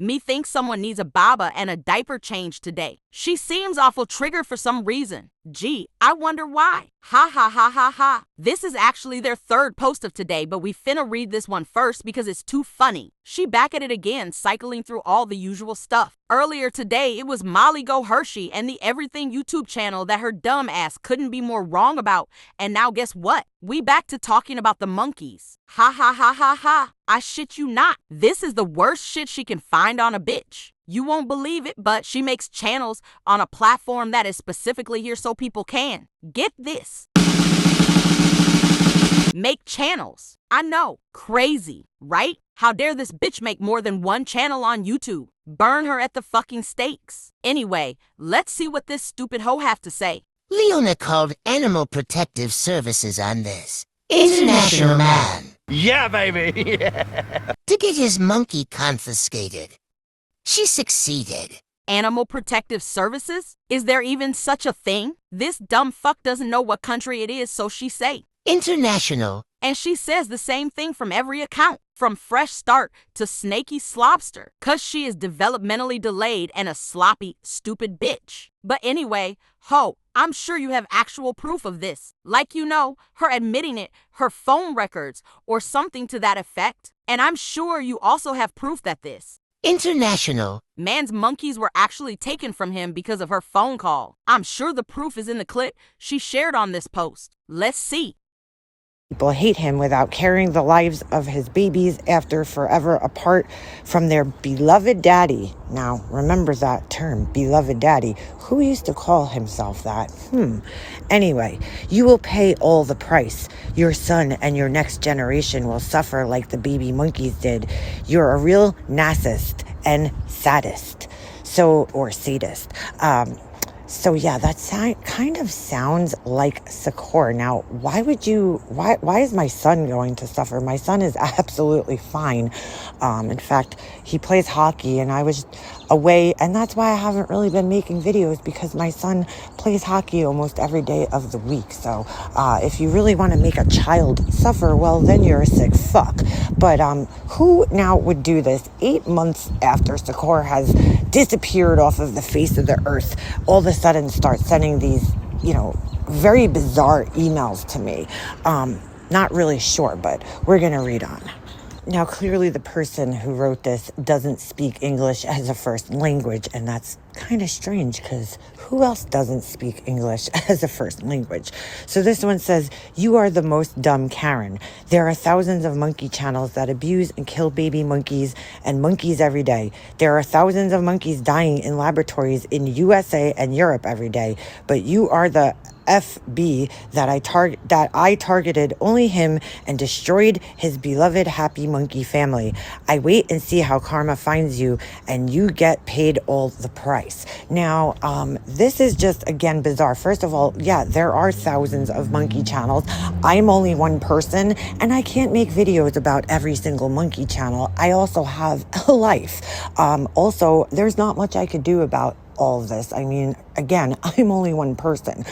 Methinks someone needs a baba and a diaper change today. She seems awful triggered for some reason. Gee, I wonder why. Ha ha ha ha ha. This is actually their third post of today, but we finna read this one first because it's too funny. She back at it again, cycling through all the usual stuff. Earlier today, it was Molly Go Hershey and the Everything YouTube channel that her dumb ass couldn't be more wrong about. And now guess what? We back to talking about the monkeys. Ha ha ha ha ha. I shit you not. This is the worst shit she can find on a bitch. You won't believe it, but she makes channels on a platform that is specifically here so people can. Get this. Make channels. I know, crazy, right? How dare this bitch make more than one channel on YouTube? Burn her at the fucking stakes. Anyway, let's see what this stupid hoe have to say. Leona called Animal Protective Services on this international man Yeah, baby! to get his monkey confiscated. She succeeded. Animal Protective Services? Is there even such a thing? This dumb fuck doesn't know what country it is, so she say. International. And she says the same thing from every account, from Fresh Start to Snaky Slobster, cause she is developmentally delayed and a sloppy, stupid bitch. But anyway, ho, I'm sure you have actual proof of this. Like her admitting it, her phone records, or something to that effect. And I'm sure you also have proof that this International. man's monkeys were actually taken from him because of her phone call. I'm sure the proof is in the clip she shared on this post. Let's see. People hate him without caring the lives of his babies after forever apart from their beloved daddy. Now, remember that term, beloved daddy. Who used to call himself that? Anyway, you will pay all the price. Your son and your next generation will suffer like the baby monkeys did. You're a real narcissist and sadist. Or sadist. So yeah, that kind of sounds like Sakor. Now, why is my son going to suffer? My son is absolutely fine. In fact, he plays hockey and I was away, and that's why I haven't really been making videos, because my son plays hockey almost every day of the week. So if you really want to make a child suffer, well, then you're a sick fuck. But who now would do this 8 months after Sakor has disappeared off of the face of the earth, all of a sudden start sending these, very bizarre emails to me? Not really sure, but we're going to read on. Now, clearly the person who wrote this doesn't speak English as a first language, and that's kind of strange because who else doesn't speak English as a first language? So this one says, "You are the most dumb Karen. There are thousands of monkey channels that abuse and kill baby monkeys and monkeys every day. There are thousands of monkeys dying in laboratories in USA and Europe every day, but you are the FB that I targeted only him and destroyed his beloved happy monkey family. I wait and see how karma finds you, and you get paid all the price." Now, this is just, again, bizarre. First of all, yeah, there are thousands of monkey channels. I'm only one person, and I can't make videos about every single monkey channel. I also have a life. Also, there's not much I could do about all of this. I mean, again, I'm only one person.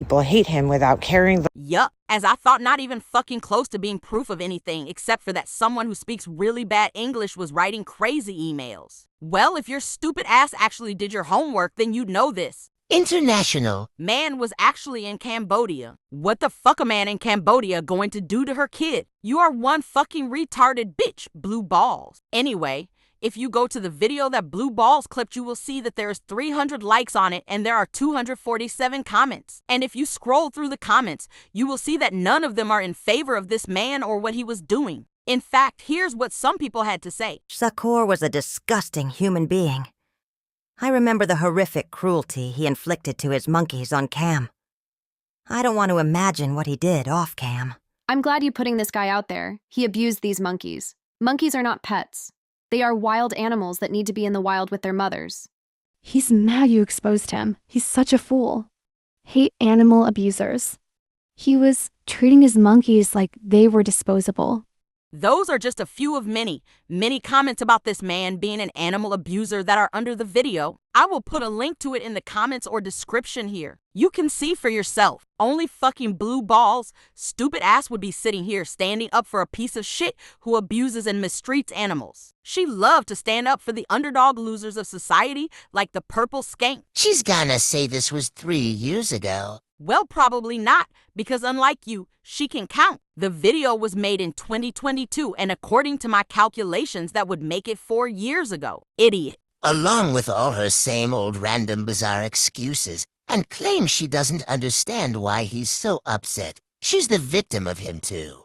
People hate him without caring. Yup, as I thought not even fucking close to being proof of anything except for that someone who speaks really bad English was writing crazy emails. Well, if your stupid ass actually did your homework, then you'd know this. International. Man was actually in Cambodia. What the fuck a man in Cambodia going to do to her kid? You are one fucking retarded bitch, Blue Balls. Anyway, if you go to the video that Blue Balls clipped, you will see that there's 300 likes on it and there are 247 comments. And if you scroll through the comments, you will see that none of them are in favor of this man or what he was doing. In fact, here's what some people had to say. Sakor was a disgusting human being. I remember the horrific cruelty he inflicted to his monkeys on cam. I don't want to imagine what he did off cam. I'm glad you're putting this guy out there. He abused these monkeys. Monkeys are not pets. They are wild animals that need to be in the wild with their mothers. He's mad you exposed him. He's such a fool. Hate animal abusers. He was treating his monkeys like they were disposable. Those are just a few of many comments about this man being an animal abuser that are under the video. I will put a link to it in the comments or description here. You can see for yourself. Only fucking blue balls, stupid ass would be sitting here standing up for a piece of shit who abuses and mistreats animals. She loved to stand up for the underdog losers of society like the purple skank. She's gonna say this was 3 years ago. Well, probably not, because unlike you, she can count. The video was made in 2022, and according to my calculations, that would make it 4 years ago. Idiot. Along with all her same old random bizarre excuses, and claims she doesn't understand why he's so upset. She's the victim of him too.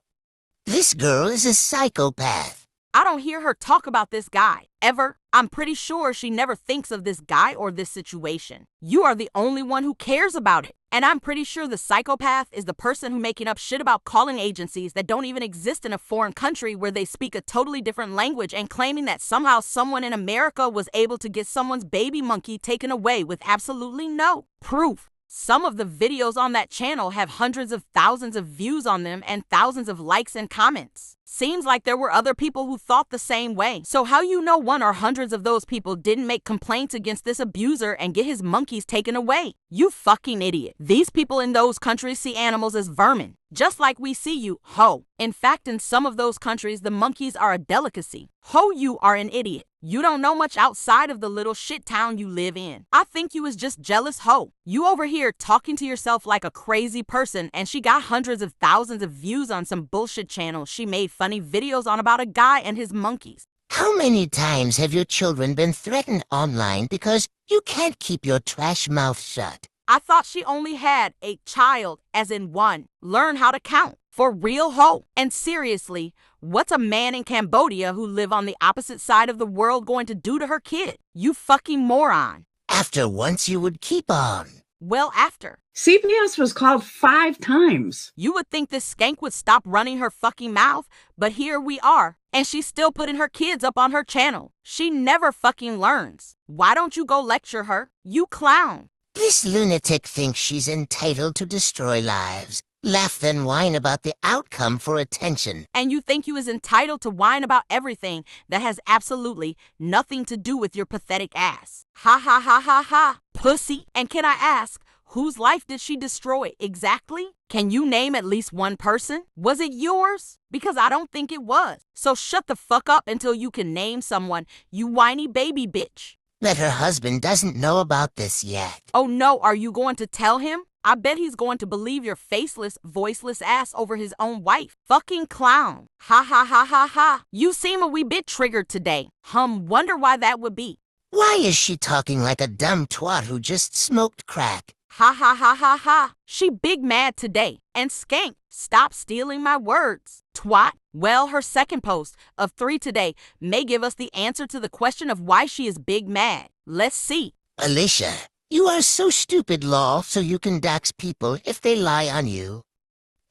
This girl is a psychopath. I don't hear her talk about this guy, ever. I'm pretty sure she never thinks of this guy or this situation. You are the only one who cares about it. And I'm pretty sure the psychopath is the person who making up shit about calling agencies that don't even exist in a foreign country where they speak a totally different language and claiming that somehow someone in America was able to get someone's baby monkey taken away with absolutely no proof. Some of the videos on that channel have hundreds of thousands of views on them and thousands of likes and comments. Seems like there were other people who thought the same way. So how you know one or hundreds of those people didn't make complaints against this abuser and get his monkeys taken away? You fucking idiot. These people in those countries see animals as vermin, just like we see you, ho. In fact, in some of those countries, the monkeys are a delicacy. Ho, you are an idiot. You don't know much outside of the little shit town you live in. I think you is just jealous, ho. You over here talking to yourself like a crazy person, and she got hundreds of thousands of views on some bullshit channel she made funny videos on about a guy and his monkeys. How many times have your children been threatened online because you can't keep your trash mouth shut? I thought she only had a child, as in one. Learn how to count. For real, ho. And seriously, what's a man in Cambodia who live on the opposite side of the world going to do to her kid? You fucking moron. After once you would keep on. Well, after. CPS was called 5 times. You would think this skank would stop running her fucking mouth, but here we are. And she's still putting her kids up on her channel. She never fucking learns. Why don't you go lecture her? You clown. This lunatic thinks she's entitled to destroy lives. Laugh then whine about the outcome for attention. And you think you is entitled to whine about everything that has absolutely nothing to do with your pathetic ass. Ha ha ha ha ha, pussy. And can I ask, whose life did she destroy exactly? Can you name at least one person? Was it yours? Because I don't think it was. So shut the fuck up until you can name someone, you whiny baby bitch. That her husband doesn't know about this yet. Oh no, are you going to tell him? I bet he's going to believe your faceless, voiceless ass over his own wife. Fucking clown. Ha ha ha ha ha. You seem a wee bit triggered today. Wonder why that would be. Why is she talking like a dumb twat who just smoked crack? Ha ha ha ha ha. She big mad today. And skank, stop stealing my words. Twat. Well, her second post of 3 today may give us the answer to the question of why she is big mad. Let's see. Alicia, you are so stupid, lol, so you can dox people if they lie on you.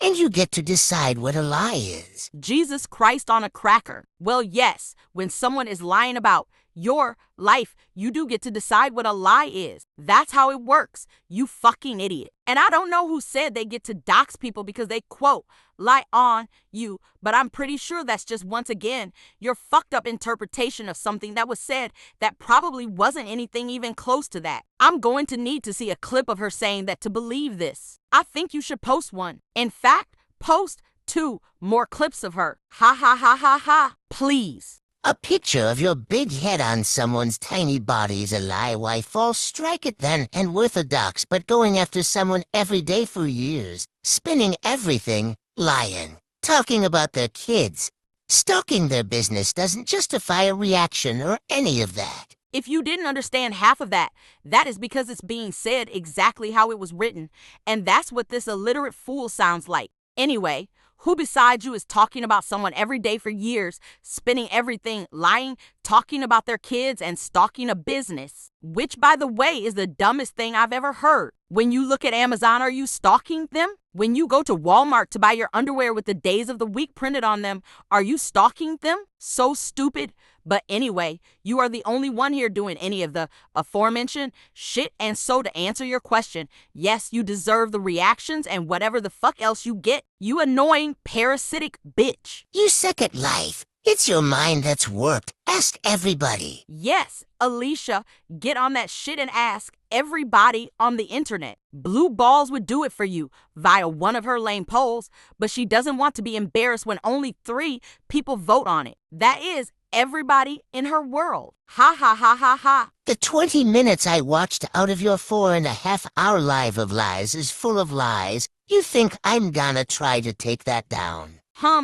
And you get to decide what a lie is. Jesus Christ on a cracker. Well, yes, when someone is lying about your life, you do get to decide what a lie is. That's how it works, you fucking idiot. And I don't know who said they get to dox people because they, quote, lie on you, but I'm pretty sure that's just, once again, your fucked up interpretation of something that was said that probably wasn't anything even close to that. I'm going to need to see a clip of her saying that to believe this. I think you should post one. In fact, post 2 more clips of her. Ha ha ha ha ha. Please. A picture of your big head on someone's tiny body is a lie. Why, false, strike it then, and worth a dox, but going after someone every day for years, spinning everything, lying, talking about their kids, stalking their business doesn't justify a reaction or any of that. If you didn't understand half of that, that is because it's being said exactly how it was written, and that's what this illiterate fool sounds like. Anyway, who besides you is talking about someone every day for years, spinning everything, lying, talking about their kids, and stalking a business? Which, by the way, is the dumbest thing I've ever heard. When you look at Amazon, are you stalking them? When you go to Walmart to buy your underwear with the days of the week printed on them, are you stalking them? So stupid. But anyway, you are the only one here doing any of the aforementioned shit, and so to answer your question, yes, you deserve the reactions and whatever the fuck else you get, you annoying parasitic bitch. You suck at life. It's your mind that's warped. Ask everybody. Yes, Alicia, get on that shit and ask everybody on the internet. Blue Balls would do it for you via one of her lame polls, but she doesn't want to be embarrassed when only 3 people vote on it. That is everybody in her world. Ha ha ha ha ha. The 20 minutes I watched out of your 4.5-hour live of lies is full of lies. You think I'm gonna try to take that down?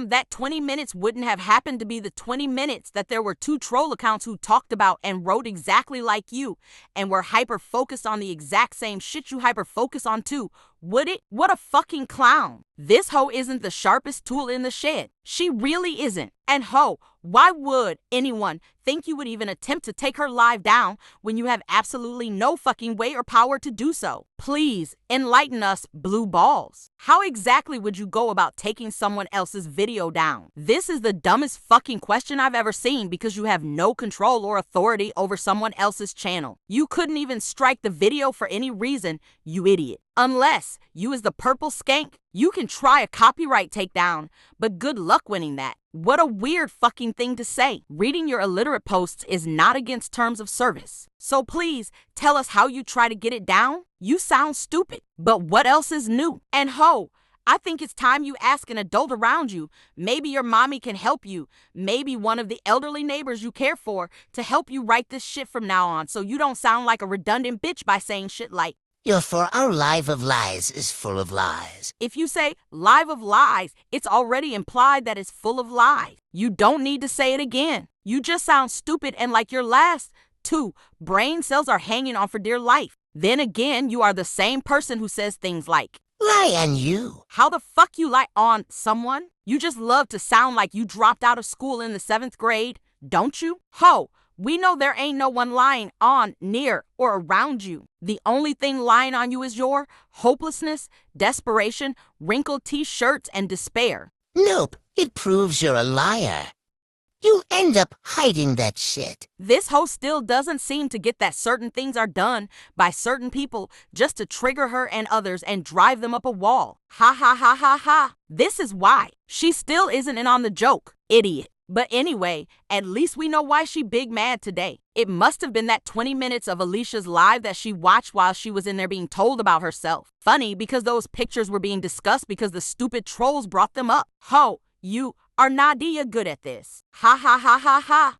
That 20 minutes wouldn't have happened to be the 20 minutes that there were 2 troll accounts who talked about and wrote exactly like you and were hyper-focused on the exact same shit you hyper-focus on too. Would it? What a fucking clown. This hoe isn't the sharpest tool in the shed. She really isn't. And hoe, why would anyone think you would even attempt to take her live down when you have absolutely no fucking way or power to do so? Please enlighten us, Blue Balls. How exactly would you go about taking someone else's video down? This is the dumbest fucking question I've ever seen because you have no control or authority over someone else's channel. You couldn't even strike the video for any reason, you idiot. Unless you as the purple skank, you can try a copyright takedown, but good luck winning that. What a weird fucking thing to say. Reading your illiterate posts is not against terms of service. So please tell us how you try to get it down. You sound stupid, but what else is new? And ho, I think it's time you ask an adult around you. Maybe your mommy can help you. Maybe one of the elderly neighbors you care for to help you write this shit from now on so you don't sound like a redundant bitch by saying shit like, Your 4-hour live of lies is full of lies. if you say live of lies, it's already implied that it's full of lies. You don't need to say it again. You just sound stupid and like your last 2 brain cells are hanging on for dear life. Then again, you are the same person who says things like, Lie on you. how the fuck you lie on someone? You just love to sound like you dropped out of school in the 7th grade, don't you? Ho, we know there ain't no one lying on, near, or around you. The only thing lying on you is your hopelessness, desperation, wrinkled t-shirts, and despair. Nope, it proves you're a liar. You'll end up hiding that shit. This hoe still doesn't seem to get that certain things are done by certain people just to trigger her and others and drive them up a wall. Ha ha ha ha ha. This is why. She still isn't in on the joke. Idiot. But anyway, at least we know why she big mad today. It must have been that 20 minutes of Alicia's live that she watched while she was in there being told about herself. Funny because those pictures were being discussed because the stupid trolls brought them up. Ho, you are Nadia good at this. Ha ha ha ha ha.